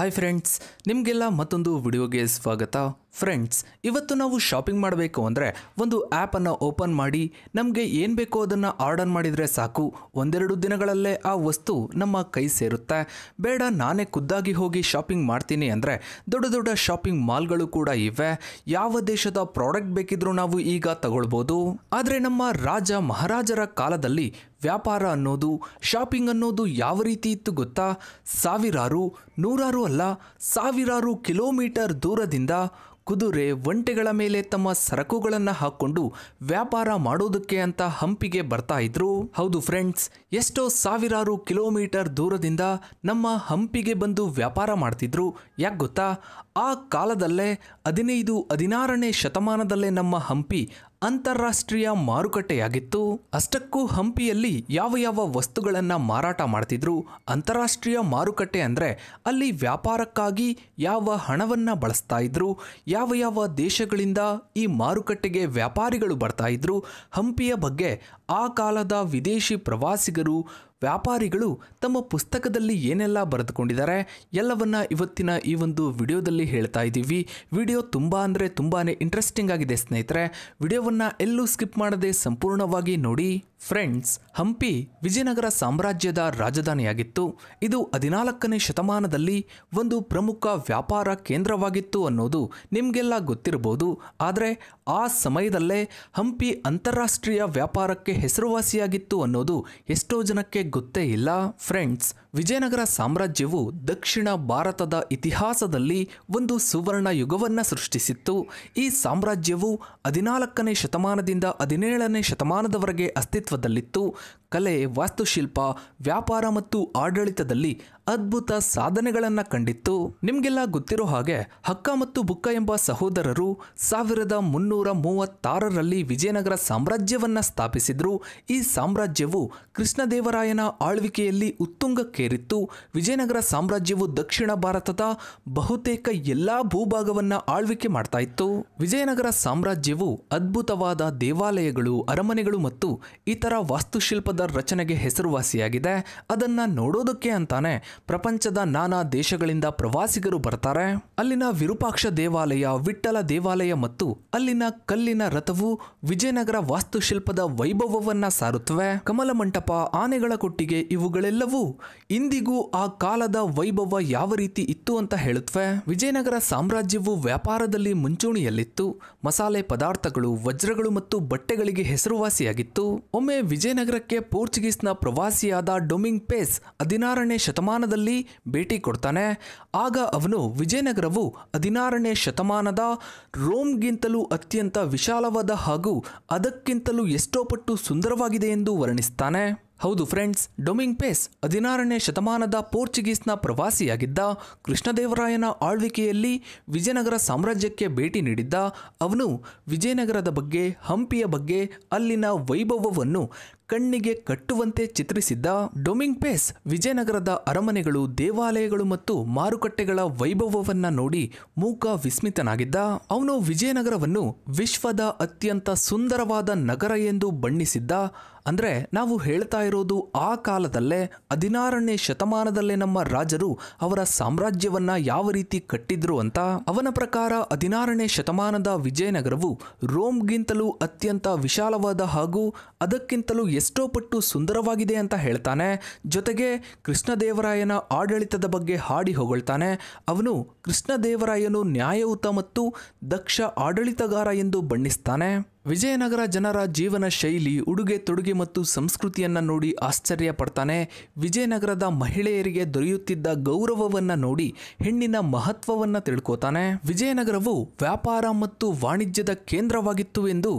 Hi friends, ನಿಮಗೆಲ್ಲ ಮತ್ತೊಂದು ವಿಡಿಯೋಗೆ ಸ್ವಾಗತ. ಫ್ರೆಂಡ್ಸ್, ಇವತ್ತು ನಾವು ಶಾಪಿಂಗ್ ಮಾಡಬೇಕು ಅಂದರೆ ಒಂದು ಆ್ಯಪನ್ನು ಓಪನ್ ಮಾಡಿ ನಮಗೆ ಏನು ಬೇಕೋ ಅದನ್ನು ಆರ್ಡರ್ ಮಾಡಿದರೆ ಸಾಕು, ಒಂದೆರಡು ದಿನಗಳಲ್ಲೇ ಆ ವಸ್ತು ನಮ್ಮ ಕೈ ಸೇರುತ್ತೆ. ಬೇಡ ನಾನೇ ಖುದ್ದಾಗಿ ಹೋಗಿ ಶಾಪಿಂಗ್ ಮಾಡ್ತೀನಿ ಅಂದರೆ ದೊಡ್ಡ ದೊಡ್ಡ ಶಾಪಿಂಗ್ ಮಾಲ್ಗಳು ಕೂಡ ಇವೆ. ಯಾವ ದೇಶದ ಪ್ರಾಡಕ್ಟ್ ಬೇಕಿದ್ರೂ ನಾವು ಈಗ ತಗೊಳ್ಬೋದು. ಆದರೆ ನಮ್ಮ ರಾಜ ಮಹಾರಾಜರ ಕಾಲದಲ್ಲಿ ವ್ಯಾಪಾರ ಅನ್ನೋದು, ಶಾಪಿಂಗ್ ಅನ್ನೋದು ಯಾವ ರೀತಿ ಇತ್ತು ಗೊತ್ತಾ? ನೂರಾರು ಅಲ್ಲ, ಸಾವಿರಾರು ಕಿಲೋಮೀಟರ್ ದೂರದಿಂದ ಕುದುರೆ ಒಂಟೆಗಳ ಮೇಲೆ ತಮ್ಮ ಸರಕುಗಳನ್ನು ಹಾಕ್ಕೊಂಡು ವ್ಯಾಪಾರ ಮಾಡೋದಕ್ಕೆ ಅಂತ ಹಂಪಿಗೆ ಬರ್ತಾ ಇದ್ರು. ಹೌದು ಫ್ರೆಂಡ್ಸ್, ಎಷ್ಟೋ ಸಾವಿರಾರು ಕಿಲೋಮೀಟರ್ ದೂರದಿಂದ ನಮ್ಮ ಹಂಪಿಗೆ ಬಂದು ವ್ಯಾಪಾರ ಮಾಡ್ತಿದ್ರು. ಯಾಕೆ ಗೊತ್ತಾ? ಆ ಕಾಲದಲ್ಲೇ 15-16ನೇ ಶತಮಾನದಲ್ಲೇ ನಮ್ಮ ಹಂಪಿ ಅಂತಾರಾಷ್ಟ್ರೀಯ ಮಾರುಕಟ್ಟೆಯಾಗಿತ್ತು. ಅಷ್ಟಕ್ಕೂ ಹಂಪಿಯಲ್ಲಿ ಯಾವ ಯಾವ ವಸ್ತುಗಳನ್ನು ಮಾರಾಟ ಮಾಡ್ತಿದ್ರು? ಅಂತಾರಾಷ್ಟ್ರೀಯ ಮಾರುಕಟ್ಟೆ ಅಂದರೆ ಅಲ್ಲಿ ವ್ಯಾಪಾರಕ್ಕಾಗಿ ಯಾವ ಹಣವನ್ನು ಬಳಸ್ತಾ ಇದ್ರು, ಯಾವ ಯಾವ ದೇಶಗಳಿಂದ ಈ ಮಾರುಕಟ್ಟೆಗೆ ವ್ಯಾಪಾರಿಗಳು ಬರ್ತಾ ಇದ್ರು, ಹಂಪಿಯ ಬಗ್ಗೆ ಆ ಕಾಲದ ವಿದೇಶಿ ಪ್ರವಾಸಿಗರು, ವ್ಯಾಪಾರಿಗಳು ತಮ್ಮ ಪುಸ್ತಕದಲ್ಲಿ ಏನೆಲ್ಲ ಬರೆದುಕೊಂಡಿದ್ದಾರೆ ಎಲ್ಲವನ್ನ ಇವತ್ತಿನ ಈ ಒಂದು ವಿಡಿಯೋದಲ್ಲಿ ಹೇಳ್ತಾ ಇದ್ದೀವಿ. ವಿಡಿಯೋ ತುಂಬ ಅಂದರೆ ತುಂಬಾ ಇಂಟ್ರೆಸ್ಟಿಂಗ್ ಆಗಿದೆ ಸ್ನೇಹಿತರೆ. ವಿಡಿಯೋವನ್ನು ಎಲ್ಲೂ ಸ್ಕಿಪ್ ಮಾಡದೆ ಸಂಪೂರ್ಣವಾಗಿ ನೋಡಿ. ಫ್ರೆಂಡ್ಸ್, ಹಂಪಿ ವಿಜಯನಗರ ಸಾಮ್ರಾಜ್ಯದ ರಾಜಧಾನಿಯಾಗಿತ್ತು. ಇದು 14ನೇ ಶತಮಾನದಲ್ಲಿ ಒಂದು ಪ್ರಮುಖ ವ್ಯಾಪಾರ ಕೇಂದ್ರವಾಗಿತ್ತು ಅನ್ನೋದು ನಿಮಗೆಲ್ಲ ಗೊತ್ತಿರಬಹುದು. ಆದರೆ ಆ ಸಮಯದಲ್ಲೇ ಹಂಪಿ ಅಂತಾರಾಷ್ಟ್ರೀಯ ವ್ಯಾಪಾರಕ್ಕೆ ಹೆಸರುವಾಸಿಯಾಗಿತ್ತು ಅನ್ನೋದು ಎಷ್ಟೋ ಜನಕ್ಕೆ ಗೊತ್ತೇ ಇಲ್ಲ. ಫ್ರೆಂಡ್ಸ್, ವಿಜಯನಗರ ಸಾಮ್ರಾಜ್ಯವು ದಕ್ಷಿಣ ಭಾರತದ ಇತಿಹಾಸದಲ್ಲಿ ಒಂದು ಸುವರ್ಣ ಯುಗವನ್ನು ಸೃಷ್ಟಿಸಿತ್ತು. ಈ ಸಾಮ್ರಾಜ್ಯವು 14ನೇ ಶತಮಾನದಿಂದ 17ನೇ ಶತಮಾನದವರೆಗೆ ಅಸ್ತಿತ್ವದಲ್ಲಿತ್ತು. ಕಲೆ, ವಾಸ್ತುಶಿಲ್ಪ, ವ್ಯಾಪಾರ ಮತ್ತು ಆಡಳಿತದಲ್ಲಿ ಅದ್ಭುತ ಸಾಧನೆಗಳನ್ನು ಕಂಡಿತ್ತು. ನಿಮಗೆಲ್ಲ ಗೊತ್ತಿರೋ ಹಾಗೆ ಹಕ್ಕ ಮತ್ತು ಬುಕ್ಕ ಎಂಬ ಸಹೋದರರು 1336ರಲ್ಲಿ ವಿಜಯನಗರ ಸಾಮ್ರಾಜ್ಯವನ್ನು ಸ್ಥಾಪಿಸಿದ್ರು. ಈ ಸಾಮ್ರಾಜ್ಯವು ಕೃಷ್ಣದೇವರಾಯನ ಆಳ್ವಿಕೆಯಲ್ಲಿ ಉತ್ತುಂಗಕ್ಕೇರಿತ್ತು. ವಿಜಯನಗರ ಸಾಮ್ರಾಜ್ಯವು ದಕ್ಷಿಣ ಭಾರತದ ಬಹುತೇಕ ಎಲ್ಲಾ ಭೂಭಾಗವನ್ನು ಆಳ್ವಿಕೆ ಮಾಡ್ತಾ ಇತ್ತು. ವಿಜಯನಗರ ಸಾಮ್ರಾಜ್ಯವು ಅದ್ಭುತವಾದ ದೇವಾಲಯಗಳು, ಅರಮನೆಗಳು ಮತ್ತು ಇತರ ವಾಸ್ತುಶಿಲ್ಪದ ರಚನೆಗೆ ಹೆಸರುವಾಸಿಯಾಗಿದೆ. ಅದನ್ನ ನೋಡೋದಕ್ಕೆ ಅಂತಾನೆ ಪ್ರಪಂಚದ ನಾನಾ ದೇಶಗಳಿಂದ ಪ್ರವಾಸಿಗರು ಬರ್ತಾರೆ. ಅಲ್ಲಿನ ವಿರೂಪಾಕ್ಷ ದೇವಾಲಯ, ವಿಠ್ಠಲ ದೇವಾಲಯ ಮತ್ತು ಅಲ್ಲಿನ ಕಲ್ಲಿನ ರಥವು ವಿಜಯನಗರ ವಾಸ್ತುಶಿಲ್ಪದ ವೈಭವವನ್ನ ಸಾರುತ್ತವೆ. ಕಮಲ ಮಂಟಪ, ಆನೆಗಳ ಕೊಟ್ಟಿಗೆ ಇವುಗಳೆಲ್ಲವೂ ಇಂದಿಗೂ ಆ ಕಾಲದ ವೈಭವ ಯಾವ ರೀತಿ ಇತ್ತು ಅಂತ ಹೇಳುತ್ತವೆ. ವಿಜಯನಗರ ಸಾಮ್ರಾಜ್ಯವು ವ್ಯಾಪಾರದಲ್ಲಿ ಮುಂಚೂಣಿಯಲ್ಲಿತ್ತು. ಮಸಾಲೆ ಪದಾರ್ಥಗಳು, ವಜ್ರಗಳು ಮತ್ತು ಬಟ್ಟೆಗಳಿಗೆ ಹೆಸರುವಾಸಿಯಾಗಿತ್ತು. ಒಮ್ಮೆ ವಿಜಯನಗರಕ್ಕೆ ಪೋರ್ಚುಗೀಸ್ನ ಪ್ರವಾಸಿಯಾದ ಡೊಮಿಂಗ್ ಪೇಸ್ 16ನೇ ಶತಮಾನದಲ್ಲಿ ಭೇಟಿ ಕೊಡ್ತಾನೆ. ಆಗ ಅವನು ವಿಜಯನಗರವು 16ನೇ ಶತಮಾನದ ರೋಮ್ಗಿಂತಲೂ ಅತ್ಯಂತ ವಿಶಾಲವಾದ ಹಾಗೂ ಅದಕ್ಕಿಂತಲೂ ಎಷ್ಟೋ ಪಟ್ಟು ಸುಂದರವಾಗಿದೆ ಎಂದು ವರ್ಣಿಸ್ತಾನೆ. ಹೌದು ಫ್ರೆಂಡ್ಸ್, ಡೊಮಿಂಗ್ ಪೇಸ್ 16ನೇ ಶತಮಾನದ ಪೋರ್ಚುಗೀಸ್ನ ಪ್ರವಾಸಿಯಾಗಿದ್ದ. ಕೃಷ್ಣದೇವರಾಯನ ಆಳ್ವಿಕೆಯಲ್ಲಿ ವಿಜಯನಗರ ಸಾಮ್ರಾಜ್ಯಕ್ಕೆ ಭೇಟಿ ನೀಡಿದ್ದ. ಅವನು ವಿಜಯನಗರದ ಬಗ್ಗೆ, ಹಂಪಿಯ ಬಗ್ಗೆ, ಅಲ್ಲಿನ ವೈಭವವನ್ನು ಕಣ್ಣಿಗೆ ಕಟ್ಟುವಂತೆ ಚಿತ್ರಿಸಿದ್ದ. ಡೊಮಿಂಗ್ ಪೇಸ್ ವಿಜಯನಗರದ ಅರಮನೆಗಳು, ದೇವಾಲಯಗಳು ಮತ್ತು ಮಾರುಕಟ್ಟೆಗಳ ವೈಭವವನ್ನ ನೋಡಿ ಮೂಕ ವಿಸ್ಮಿತನಾಗಿದ್ದ. ಅವನು ವಿಜಯನಗರವನ್ನು ವಿಶ್ವದ ಅತ್ಯಂತ ಸುಂದರವಾದ ನಗರ ಎಂದು ಬಣ್ಣಿಸಿದ್ದ. ಅಂದ್ರೆ ನಾವು ಹೇಳ್ತಾ ಇರೋದು ಆ ಕಾಲದಲ್ಲೇ 16ನೇ ಶತಮಾನದಲ್ಲೇ ನಮ್ಮ ರಾಜರು ಅವರ ಸಾಮ್ರಾಜ್ಯವನ್ನ ಯಾವ ರೀತಿ ಕಟ್ಟಿದ್ರು ಅಂತ. ಅವನ ಪ್ರಕಾರ 16ನೇ ಶತಮಾನದ ವಿಜಯನಗರವು ರೋಮ್ಗಿಂತಲೂ ಅತ್ಯಂತ ವಿಶಾಲವಾದ ಹಾಗೂ ಅದಕ್ಕಿಂತಲೂ ಎಷ್ಟೋ ಪಟ್ಟು ಸುಂದರವಾಗಿದೆ ಅಂತ ಹೇಳ್ತಾನೆ. ಜೊತೆಗೆ ಕೃಷ್ಣದೇವರಾಯನ ಆಡಳಿತದ ಬಗ್ಗೆ ಹಾಡಿ ಹೊಗಳ್ತಾನೆ. ಅವನು ಕೃಷ್ಣದೇವರಾಯನು ನ್ಯಾಯಯುತ ಮತ್ತು ದಕ್ಷ ಆಡಳಿತಗಾರ ಎಂದು ಬಣ್ಣಿಸ್ತಾನೆ. ವಿಜಯನಗರ ಜನರ ಜೀವನ ಶೈಲಿ, ಉಡುಗೆ ತೊಡುಗೆ ಮತ್ತು ಸಂಸ್ಕೃತಿಯನ್ನ ನೋಡಿ ಆಶ್ಚರ್ಯ ಪಡ್ತಾನೆ. ವಿಜಯನಗರದ ಮಹಿಳೆಯರಿಗೆ ದೊರೆಯುತ್ತಿದ್ದ ಗೌರವವನ್ನ ನೋಡಿ ಹೆಣ್ಣಿನ ಮಹತ್ವವನ್ನ ತಿಳ್ಕೋತಾನೆ. ವಿಜಯನಗರವು ವ್ಯಾಪಾರ ಮತ್ತು ವಾಣಿಜ್ಯದ ಕೇಂದ್ರವಾಗಿತ್ತು ಎಂದು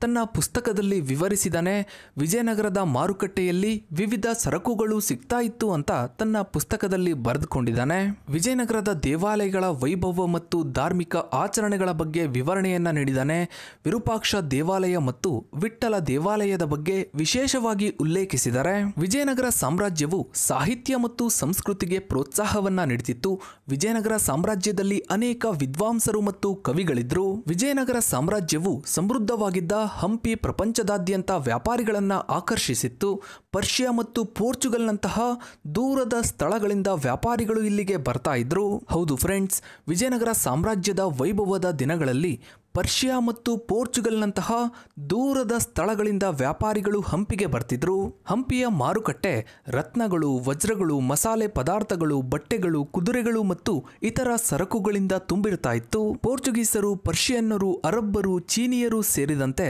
ತನ್ನ ಪುಸ್ತಕದಲ್ಲಿ ವಿವರಿಸಿದಾನೆ. ವಿಜಯನಗರದ ಮಾರುಕಟ್ಟೆಯಲ್ಲಿ ವಿವಿಧ ಸರಕುಗಳು ಸಿಗ್ತಾ ಇತ್ತು ಅಂತ ತನ್ನ ಪುಸ್ತಕದಲ್ಲಿ ಬರೆದುಕೊಂಡಿದ್ದಾನೆ. ವಿಜಯನಗರದ ದೇವಾಲಯಗಳ ವೈಭವ ಮತ್ತು ಧಾರ್ಮಿಕ ಆಚರಣೆಗಳ ಬಗ್ಗೆ ವಿವರಣೆಯನ್ನ ನೀಡಿದ್ದಾನೆ. ವಿರೂಪಾಕ್ಷ ದೇವಾಲಯ ಮತ್ತು ವಿಠ್ಠಲ ದೇವಾಲಯದ ಬಗ್ಗೆ ವಿಶೇಷವಾಗಿ ಉಲ್ಲೇಖಿಸಿದ್ದಾರೆ. ವಿಜಯನಗರ ಸಾಮ್ರಾಜ್ಯವು ಸಾಹಿತ್ಯ ಮತ್ತು ಸಂಸ್ಕೃತಿಗೆ ಪ್ರೋತ್ಸಾಹವನ್ನ ನೀಡುತ್ತಿತ್ತು. ವಿಜಯನಗರ ಸಾಮ್ರಾಜ್ಯದಲ್ಲಿ ಅನೇಕ ವಿದ್ವಾಂಸರು ಮತ್ತು ಕವಿಗಳಿದ್ರು. ವಿಜಯನಗರ ಸಾಮ್ರಾಜ್ಯವು ಸಮೃದ್ಧವಾಗಿದ್ದ ಹಂಪಿ ಪ್ರಪಂಚದಾದ್ಯಂತ ವ್ಯಾಪಾರಿಗಳನ್ನ ಆಕರ್ಷಿಸಿತ್ತು. ಪರ್ಷಿಯಾ ಮತ್ತು ಪೋರ್ಚುಗಲ್ನಂತಹ ದೂರದ ಸ್ಥಳಗಳಿಂದ ವ್ಯಾಪಾರಿಗಳು ಇಲ್ಲಿಗೆ ಬರ್ತಾ ಇದ್ರು. ಹೌದು ಫ್ರೆಂಡ್ಸ್, ವಿಜಯನಗರ ಸಾಮ್ರಾಜ್ಯದ ವೈಭವದ ದಿನಗಳಲ್ಲಿ ಪರ್ಷಿಯಾ ಮತ್ತು ಪೋರ್ಚುಗಲ್ನಂತಹ ದೂರದ ಸ್ಥಳಗಳಿಂದ ವ್ಯಾಪಾರಿಗಳು ಹಂಪಿಗೆ ಬರ್ತಿದ್ರು. ಹಂಪಿಯ ಮಾರುಕಟ್ಟೆ ರತ್ನಗಳು, ವಜ್ರಗಳು, ಮಸಾಲೆ ಪದಾರ್ಥಗಳು, ಬಟ್ಟೆಗಳು, ಕುದುರೆಗಳು ಮತ್ತು ಇತರ ಸರಕುಗಳಿಂದ ತುಂಬಿರ್ತಾ ಇತ್ತು. ಪೋರ್ಚುಗೀಸರು, ಪರ್ಷಿಯನ್ನರು, ಅರಬ್ಬರು, ಚೀನಿಯರು ಸೇರಿದಂತೆ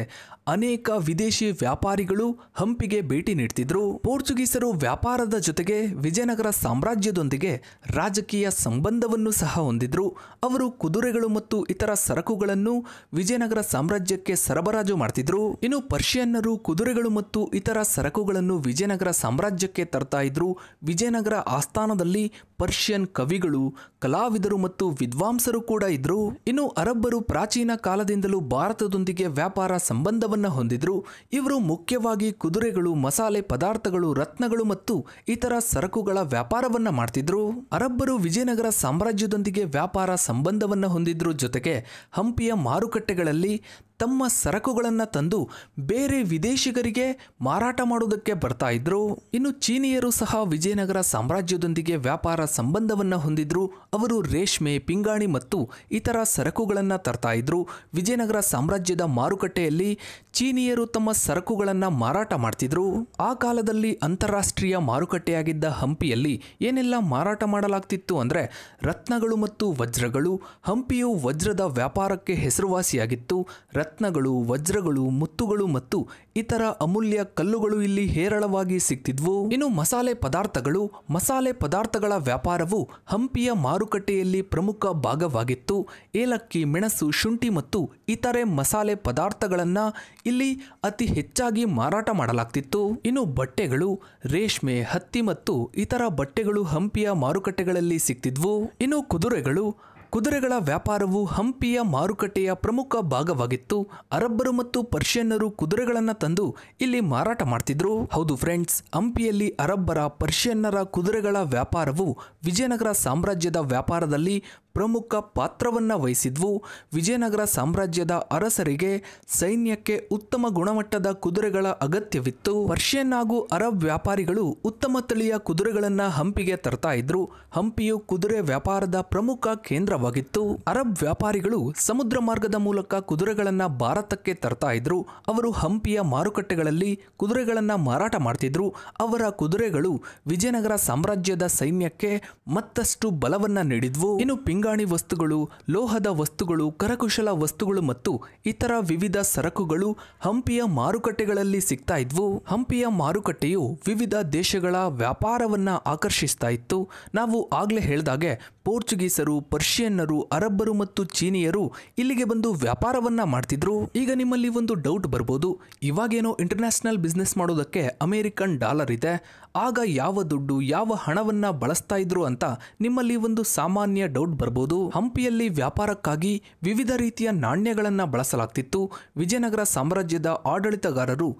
ಅನೇಕ ವಿದೇಶಿ ವ್ಯಾಪಾರಿಗಳು ಹಂಪಿಗೆ ಭೇಟಿ ನೀಡ್ತಿದ್ರು. ಪೋರ್ಚುಗೀಸರು ವ್ಯಾಪಾರದ ಜೊತೆಗೆ ವಿಜಯನಗರ ಸಾಮ್ರಾಜ್ಯದೊಂದಿಗೆ ರಾಜಕೀಯ ಸಂಬಂಧವನ್ನು ಸಹ ಹೊಂದಿದ್ರು. ಅವರು ಕುದುರೆಗಳು ಮತ್ತು ಇತರ ಸರಕುಗಳನ್ನು ವಿಜಯನಗರ ಸಾಮ್ರಾಜ್ಯಕ್ಕೆ ಸರಬರಾಜು ಮಾಡ್ತಿದ್ರು. ಇನ್ನು ಪರ್ಷಿಯನ್ನರು ಕುದುರೆಗಳು ಮತ್ತು ಇತರ ಸರಕುಗಳನ್ನು ವಿಜಯನಗರ ಸಾಮ್ರಾಜ್ಯಕ್ಕೆ ತರ್ತಾ ಇದ್ರು. ವಿಜಯನಗರ ಆಸ್ಥಾನದಲ್ಲಿ ಪರ್ಷಿಯನ್ ಕವಿಗಳು, ಕಲಾವಿದರು ಮತ್ತು ವಿದ್ವಾಂಸರು ಕೂಡ ಇದ್ರು. ಇನ್ನು ಅರಬ್ಬರು ಪ್ರಾಚೀನ ಕಾಲದಿಂದಲೂ ಭಾರತದೊಂದಿಗೆ ವ್ಯಾಪಾರ ಸಂಬಂಧವನ್ನು ಹೊಂದಿದ್ರು. ಇವರು ಮುಖ್ಯವಾಗಿ ಕುದುರೆಗಳು, ಮಸಾಲೆ ಪದಾರ್ಥಗಳು, ರತ್ನಗಳು ಮತ್ತು ಇತರ ಸರಕುಗಳ ವ್ಯಾಪಾರವನ್ನ ಮಾಡ್ತಿದ್ರು. ಅರಬ್ಬರು ವಿಜಯನಗರ ಸಾಮ್ರಾಜ್ಯದೊಂದಿಗೆ ವ್ಯಾಪಾರ ಸಂಬಂಧವನ್ನ ಹೊಂದಿದ್ರು. ಜೊತೆಗೆ ಹಂಪಿಯ ಮಾರುಕಟ್ಟೆಗಳಲ್ಲಿ ತಮ್ಮ ಸರಕುಗಳನ್ನು ತಂದು ಬೇರೆ ವಿದೇಶಿಗರಿಗೆ ಮಾರಾಟ ಮಾಡೋದಕ್ಕೆ ಬರ್ತಾ ಇದ್ರು. ಇನ್ನು ಚೀನಿಯರು ಸಹ ವಿಜಯನಗರ ಸಾಮ್ರಾಜ್ಯದೊಂದಿಗೆ ವ್ಯಾಪಾರ ಸಂಬಂಧವನ್ನ ಹೊಂದಿದ್ರು. ಅವರು ರೇಷ್ಮೆ, ಪಿಂಗಾಣಿ ಮತ್ತು ಇತರ ಸರಕುಗಳನ್ನು ತರ್ತಾ ಇದ್ರು. ವಿಜಯನಗರ ಸಾಮ್ರಾಜ್ಯದ ಮಾರುಕಟ್ಟೆಯಲ್ಲಿ ಚೀನಿಯರು ತಮ್ಮ ಸರಕುಗಳನ್ನು ಮಾರಾಟ ಮಾಡ್ತಿದ್ರು. ಆ ಕಾಲದಲ್ಲಿ ಅಂತಾರಾಷ್ಟ್ರೀಯ ಮಾರುಕಟ್ಟೆಯಾಗಿದ್ದ ಹಂಪಿಯಲ್ಲಿ ಏನೆಲ್ಲ ಮಾರಾಟ ಮಾಡಲಾಗ್ತಿತ್ತು ಅಂದ್ರೆ ರತ್ನಗಳು ಮತ್ತು ವಜ್ರಗಳು. ಹಂಪಿಯು ವಜ್ರದ ವ್ಯಾಪಾರಕ್ಕೆ ಹೆಸರುವಾಸಿಯಾಗಿತ್ತು. ರತ್ನಗಳು, ವಜ್ರಗಳು, ಮುತ್ತುಗಳು ಮತ್ತು ಇತರ ಅಮೂಲ್ಯ ಕಲ್ಲುಗಳು ಇಲ್ಲಿ ಹೇರಳವಾಗಿ ಸಿಗ್ತಿದ್ವು. ಇನ್ನು ಮಸಾಲೆ ಪದಾರ್ಥಗಳು. ಮಸಾಲೆ ಪದಾರ್ಥಗಳ ವ್ಯಾಪಾರವು ಹಂಪಿಯ ಮಾರುಕಟ್ಟೆಯಲ್ಲಿ ಪ್ರಮುಖ ಭಾಗವಾಗಿತ್ತು. ಏಲಕ್ಕಿ, ಮೆಣಸು, ಶುಂಠಿ ಮತ್ತು ಇತರೆ ಮಸಾಲೆ ಪದಾರ್ಥಗಳನ್ನ ಇಲ್ಲಿ ಅತಿ ಹೆಚ್ಚಾಗಿ ಮಾರಾಟ ಮಾಡಲಾಗ್ತಿತ್ತು. ಇನ್ನು ಬಟ್ಟೆಗಳು, ರೇಷ್ಮೆ, ಹತ್ತಿ ಮತ್ತು ಇತರ ಬಟ್ಟೆಗಳು ಹಂಪಿಯ ಮಾರುಕಟ್ಟೆಗಳಲ್ಲಿ ಸಿಗ್ತಿದ್ವು. ಇನ್ನು ಕುದುರೆಗಳು. ಕುದುರೆಗಳ ವ್ಯಾಪಾರವು ಹಂಪಿಯ ಮಾರುಕಟ್ಟೆಯ ಪ್ರಮುಖ ಭಾಗವಾಗಿತ್ತು. ಅರಬ್ಬರು ಮತ್ತು ಪರ್ಷಿಯನ್ನರು ಕುದುರೆಗಳನ್ನು ತಂದು ಇಲ್ಲಿ ಮಾರಾಟ ಮಾಡ್ತಿದ್ರು. ಹೌದು ಫ್ರೆಂಡ್ಸ್, ಹಂಪಿಯಲ್ಲಿ ಅರಬ್ಬರ, ಪರ್ಷಿಯನ್ನರ ಕುದುರೆಗಳ ವ್ಯಾಪಾರವು ವಿಜಯನಗರ ಸಾಮ್ರಾಜ್ಯದ ವ್ಯಾಪಾರದಲ್ಲಿ ಪ್ರಮುಖ ಪಾತ್ರವನ್ನ ವಹಿಸಿದ್ವು. ವಿಜಯನಗರ ಸಾಮ್ರಾಜ್ಯದ ಅರಸರಿಗೆ ಸೈನ್ಯಕ್ಕೆ ಉತ್ತಮ ಗುಣಮಟ್ಟದ ಕುದುರೆಗಳ ಅಗತ್ಯವಿತ್ತು. ಪರ್ಷಿಯನ್ ಹಾಗೂ ಅರಬ್ ವ್ಯಾಪಾರಿಗಳು ಉತ್ತಮ ತಳಿಯ ಕುದುರೆಗಳನ್ನ ಹಂಪಿಗೆ ತರ್ತಾ ಇದ್ರು. ಹಂಪಿಯು ಕುದುರೆ ವ್ಯಾಪಾರದ ಪ್ರಮುಖ ಕೇಂದ್ರವಾಗಿತ್ತು. ಅರಬ್ ವ್ಯಾಪಾರಿಗಳು ಸಮುದ್ರ ಮಾರ್ಗದ ಮೂಲಕ ಕುದುರೆಗಳನ್ನ ಭಾರತಕ್ಕೆ ತರ್ತಾ ಇದ್ರು. ಅವರು ಹಂಪಿಯ ಮಾರುಕಟ್ಟೆಗಳಲ್ಲಿ ಕುದುರೆಗಳನ್ನ ಮಾರಾಟ ಮಾಡ್ತಿದ್ರು. ಅವರ ಕುದುರೆಗಳು ವಿಜಯನಗರ ಸಾಮ್ರಾಜ್ಯದ ಸೈನ್ಯಕ್ಕೆ ಮತ್ತಷ್ಟು ಬಲವನ್ನ ನೀಡಿದ್ವು. ಇನ್ನು ಪಿಂಗಾಣಿ ವಸ್ತುಗಳು, ಲೋಹದ ವಸ್ತುಗಳು, ಕರಕುಶಲ ವಸ್ತುಗಳು ಮತ್ತು ಇತರ ವಿವಿಧ ಸರಕುಗಳು ಹಂಪಿಯ ಮಾರುಕಟ್ಟೆಗಳಲ್ಲಿ ಸಿಗ್ತಾ ಇದ್ವು. ಹಂಪಿಯ ಮಾರುಕಟ್ಟೆಯು ವಿವಿಧ ದೇಶಗಳ ವ್ಯಾಪಾರವನ್ನ ಆಕರ್ಷಿಸ್ತಾ ಇತ್ತು. ನಾವು ಆಗ್ಲೇ ಹೇಳಿದಾಗೆ ಪೋರ್ಚುಗೀಸರು, ಪರ್ಷಿಯನ್ನರು, ಅರಬ್ಬರು ಮತ್ತು ಚೀನಿಯರು ಇಲ್ಲಿಗೆ ಬಂದು ವ್ಯಾಪಾರವನ್ನ ಮಾಡ್ತಿದ್ರು. ಈಗ ನಿಮ್ಮಲ್ಲಿ ಒಂದು ಡೌಟ್ ಬರ್ಬೋದು, ಇವಾಗೇನೋ ಇಂಟರ್ನ್ಯಾಷನಲ್ ಬಿಸ್ನೆಸ್ ಮಾಡೋದಕ್ಕೆ ಅಮೆರಿಕನ್ ಡಾಲರ್ ಇದೆ, ಆಗ ಯಾವ ದುಡ್ಡು, ಯಾವ ಹಣವನ್ನ ಬಳಸ್ತಾ ಇದ್ರು ಅಂತ ನಿಮ್ಮಲ್ಲಿ ಒಂದು ಸಾಮಾನ್ಯ ಡೌಟ್ ಬರ್ಬೋದು. ಹಂಪಿಯಲ್ಲಿ ವ್ಯಾಪಾರಕ್ಕಾಗಿ ವಿವಿಧ ರೀತಿಯ ನಾಣ್ಯಗಳನ್ನ ಬಳಸಲಾಗ್ತಿತ್ತು. ವಿಜಯನಗರ ಸಾಮ್ರಾಜ್ಯದ ಆಡಳಿತಗಾರರು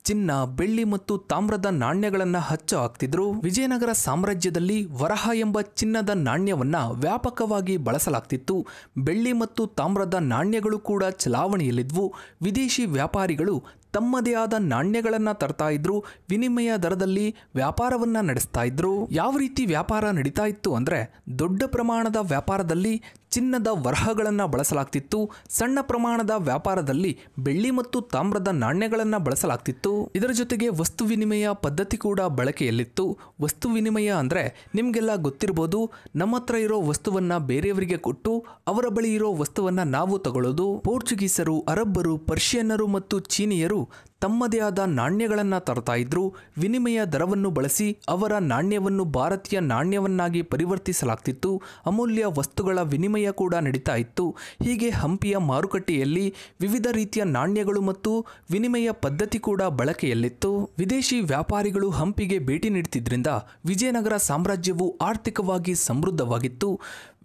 ಚಿನ್ನ, ಬೆಳ್ಳಿ ಮತ್ತು ತಾಮ್ರದ ನಾಣ್ಯಗಳನ್ನ ಹಚ್ಚ ಹಾಕ್ತಿದ್ರು. ವಿಜಯನಗರ ಸಾಮ್ರಾಜ್ಯದಲ್ಲಿ ವರಹ ಎಂಬ ಚಿನ್ನದ ನಾಣ್ಯವನ್ನ ವ್ಯಾಪಕವಾಗಿ ಬಳಸಲಾಗ್ತಿತ್ತು. ಬೆಳ್ಳಿ ಮತ್ತು ತಾಮ್ರದ ನಾಣ್ಯಗಳು ಕೂಡ ಚಲಾವಣೆಯಲ್ಲಿದ್ವು. ವಿದೇಶಿ ವ್ಯಾಪಾರಿಗಳು ತಮ್ಮದೇ ಆದ ನಾಣ್ಯಗಳನ್ನ ತರ್ತಾ ಇದ್ರು. ವಿನಿಮಯ ದರದಲ್ಲಿ ವ್ಯಾಪಾರವನ್ನ ನಡೆಸ್ತಾ ಇದ್ರು. ಯಾವ ರೀತಿ ವ್ಯಾಪಾರ ನಡೀತಾ ಇತ್ತು ಅಂದ್ರೆ ದೊಡ್ಡ ಪ್ರಮಾಣದ ವ್ಯಾಪಾರದಲ್ಲಿ ಚಿನ್ನದ ವರಹಗಳನ್ನು ಬಳಸಲಾಗ್ತಿತ್ತು. ಸಣ್ಣ ಪ್ರಮಾಣದ ವ್ಯಾಪಾರದಲ್ಲಿ ಬೆಳ್ಳಿ ಮತ್ತು ತಾಮ್ರದ ನಾಣ್ಯಗಳನ್ನು ಬಳಸಲಾಗ್ತಿತ್ತು. ಇದರ ಜೊತೆಗೆ ವಸ್ತು ವಿನಿಮಯ ಪದ್ಧತಿ ಕೂಡ ಬಳಕೆಯಲ್ಲಿತ್ತು. ವಸ್ತು ವಿನಿಮಯ ಅಂದ್ರೆ ನಿಮ್ಗೆಲ್ಲ ಗೊತ್ತಿರಬಹುದು, ನಮ್ಮ ಹತ್ರ ಇರೋ ವಸ್ತುವನ್ನ ಬೇರೆಯವರಿಗೆ ಕೊಟ್ಟು ಅವರ ಬಳಿ ಇರೋ ವಸ್ತುವನ್ನ ನಾವು ತಗೊಳ್ಳೋದು. ಪೋರ್ಚುಗೀಸರು, ಅರಬ್ಬರು, ಪರ್ಷಿಯನ್ನರು ಮತ್ತು ಚೀನಿಯರು ತಮ್ಮದೇ ಆದ ನಾಣ್ಯಗಳನ್ನು ತರ್ತಾ ಇದ್ರು. ವಿನಿಮಯ ದರವನ್ನು ಬಳಸಿ ಅವರ ನಾಣ್ಯವನ್ನು ಭಾರತೀಯ ನಾಣ್ಯವನ್ನಾಗಿ ಪರಿವರ್ತಿಸಲಾಗ್ತಿತ್ತು. ಅಮೂಲ್ಯ ವಸ್ತುಗಳ ವಿನಿಮಯ ಕೂಡ ನಡೀತಾ ಇತ್ತು. ಹೀಗೆ ಹಂಪಿಯ ಮಾರುಕಟ್ಟೆಯಲ್ಲಿ ವಿವಿಧ ರೀತಿಯ ನಾಣ್ಯಗಳು ಮತ್ತು ವಿನಿಮಯ ಪದ್ಧತಿ ಕೂಡ ಬಳಕೆಯಲ್ಲಿತ್ತು. ವಿದೇಶಿ ವ್ಯಾಪಾರಿಗಳು ಹಂಪಿಗೆ ಭೇಟಿ ನೀಡುತ್ತಿದ್ದರಿಂದ ವಿಜಯನಗರ ಸಾಮ್ರಾಜ್ಯವು ಆರ್ಥಿಕವಾಗಿ ಸಮೃದ್ಧವಾಗಿತ್ತು.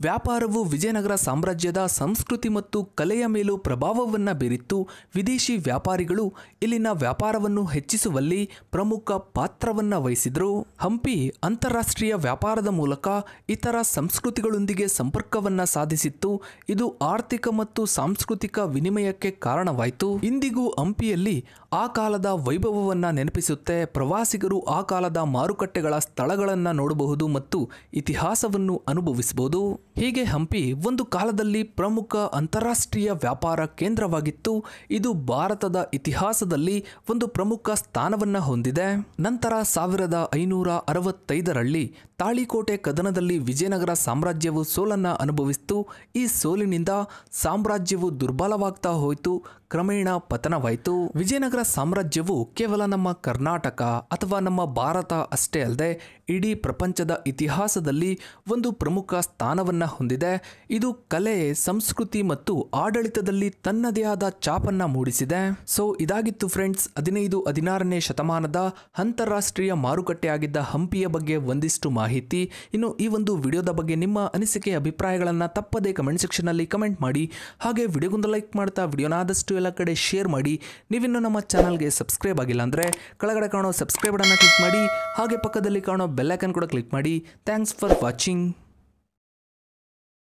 ವ್ಯಾಪಾರವು ವಿಜಯನಗರ ಸಾಮ್ರಾಜ್ಯದ ಸಂಸ್ಕೃತಿ ಮತ್ತು ಕಲೆಯ ಮೇಲೂ ಪ್ರಭಾವವನ್ನು ಬೀರಿತ್ತು. ವಿದೇಶಿ ವ್ಯಾಪಾರಿಗಳು ಇಲ್ಲಿನ ವ್ಯಾಪಾರವನ್ನು ಹೆಚ್ಚಿಸುವಲ್ಲಿ ಪ್ರಮುಖ ಪಾತ್ರವನ್ನು ವಹಿಸಿದರು. ಹಂಪಿ ಅಂತಾರಾಷ್ಟ್ರೀಯ ವ್ಯಾಪಾರದ ಮೂಲಕ ಇತರ ಸಂಸ್ಕೃತಿಗಳೊಂದಿಗೆ ಸಂಪರ್ಕವನ್ನು ಸಾಧಿಸಿತ್ತು. ಇದು ಆರ್ಥಿಕ ಮತ್ತು ಸಾಂಸ್ಕೃತಿಕ ವಿನಿಮಯಕ್ಕೆ ಕಾರಣವಾಯಿತು. ಇಂದಿಗೂ ಹಂಪಿಯಲ್ಲಿ ಆ ಕಾಲದ ವೈಭವವನ್ನು ನೆನಪಿಸುತ್ತೆ. ಪ್ರವಾಸಿಗರು ಆ ಕಾಲದ ಮಾರುಕಟ್ಟೆಗಳ ಸ್ಥಳಗಳನ್ನು ನೋಡಬಹುದು ಮತ್ತು ಇತಿಹಾಸವನ್ನು ಅನುಭವಿಸಬಹುದು. ಹೀಗೆ ಹಂಪಿ ಒಂದು ಕಾಲದಲ್ಲಿ ಪ್ರಮುಖ ಅಂತಾರಾಷ್ಟ್ರೀಯ ವ್ಯಾಪಾರ ಕೇಂದ್ರವಾಗಿತ್ತು. ಇದು ಭಾರತದ ಇತಿಹಾಸದಲ್ಲಿ ಒಂದು ಪ್ರಮುಖ ಸ್ಥಾನವನ್ನು ಹೊಂದಿದೆ. ನಂತರ 1565ರಲ್ಲಿ ತಾಳಿಕೋಟೆ ಕದನದಲ್ಲಿ ವಿಜಯನಗರ ಸಾಮ್ರಾಜ್ಯವು ಸೋಲನ್ನು ಅನುಭವಿಸಿತು. ಈ ಸೋಲಿನಿಂದ ಸಾಮ್ರಾಜ್ಯವು ದುರ್ಬಲವಾಗ್ತಾ ಹೋಯಿತು. ಕ್ರಮೇಣ ಪತನವಾಯಿತು. ವಿಜಯನಗರ ಸಾಮ್ರಾಜ್ಯವು ಕೇವಲ ನಮ್ಮ ಕರ್ನಾಟಕ ಅಥವಾ ನಮ್ಮ ಭಾರತ ಅಷ್ಟೇ ಅಲ್ಲದೆ ಇಡೀ ಪ್ರಪಂಚದ ಇತಿಹಾಸದಲ್ಲಿ ಒಂದು ಪ್ರಮುಖ ಸ್ಥಾನವನ್ನು ಹೊಂದಿದೆ. ಇದು ಕಲೆ, ಸಂಸ್ಕೃತಿ ಮತ್ತು ಆಡಳಿತದಲ್ಲಿ ತನ್ನದೇ ಆದ ಛಾಪನ್ನು ಮೂಡಿಸಿದೆ. ಸೊ ಇದಾಗಿತ್ತು ಫ್ರೆಂಡ್ಸ್ 15-16ನೇ ಶತಮಾನದ ಅಂತಾರಾಷ್ಟ್ರೀಯ ಮಾರುಕಟ್ಟೆಯಾಗಿದ್ದ ಹಂಪಿಯ ಬಗ್ಗೆ ಒಂದಿಷ್ಟು ಮಾಹಿತಿ. ಇನ್ನು ಈ ಒಂದು ವಿಡಿಯೋದ ಬಗ್ಗೆ ನಿಮ್ಮ ಅನಿಸಿಕೆ ಅಭಿಪ್ರಾಯಗಳನ್ನು ತಪ್ಪದೇ ಕಮೆಂಟ್ ಸೆಕ್ಷನಲ್ಲಿ ಕಮೆಂಟ್ ಮಾಡಿ. ಹಾಗೆ ವಿಡಿಯೋಗೊಂದು ಲೈಕ್ ಮಾಡ್ತಾ ವಿಡಿಯೋನ ಆದಷ್ಟು ಎಲ್ಲ ಕಡೆ ಶೇರ್ ಮಾಡಿ. ನೀವಿನ್ನು ನಮ್ಮ ಚಾನಲ್ಗೆ ಸಬ್ಸ್ಕ್ರೈಬ್ ಆಗಿಲ್ಲ ಅಂದರೆ ಕೆಳಗಡೆ ಕಾಣೋ ಸಬ್ಸ್ಕ್ರೈಬ್ ಬಟನ್ನ ಕ್ಲಿಕ್ ಮಾಡಿ. ಹಾಗೆ ಪಕ್ಕದಲ್ಲಿ ಕಾಣೋ ಬೆಲ್ ಐಕಾನ್ ಕೂಡ ಕ್ಲಿಕ್ ಮಾಡಿ. Thanks for watching.